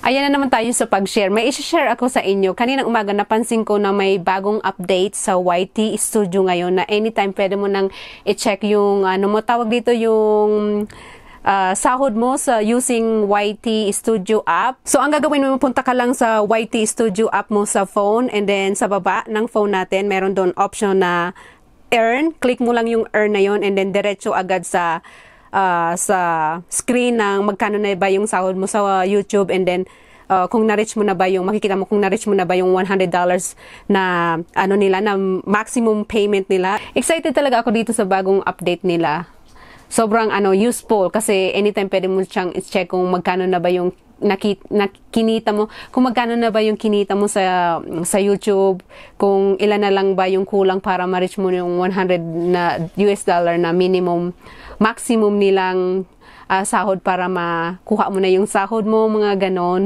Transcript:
Ayan na naman tayo sa pag-share. May i-share ako sa inyo. Kaninang umaga napansin ko na may bagong update sa YT Studio ngayon na anytime pwede mo nang i-check yung ano mo tawag dito yung sahod mo sa using YT Studio app. So ang gagawin mo, punta ka lang sa YT Studio app mo sa phone, and then sa baba ng phone natin meron doon option na earn. Click mo lang yung earn na yon, and then diretso agad sa screen ng magkano na ba yung sahod mo sa YouTube, and then kung na-reach mo na ba yung, makikita mo kung na-reach mo na ba yung $100 na ano nila, na maximum payment nila. Excited talaga ako dito sa bagong update nila. Sobrang useful kasi anytime pwede mo siyang i-check kung magkano na ba yung kinita mo, kung magkano na ba yung kinita mo sa YouTube, kung ilan na lang ba yung kulang para ma-reach mo yung $100 na na maximum nilang sahod para makuha mo na yung sahod mo, mga ganon.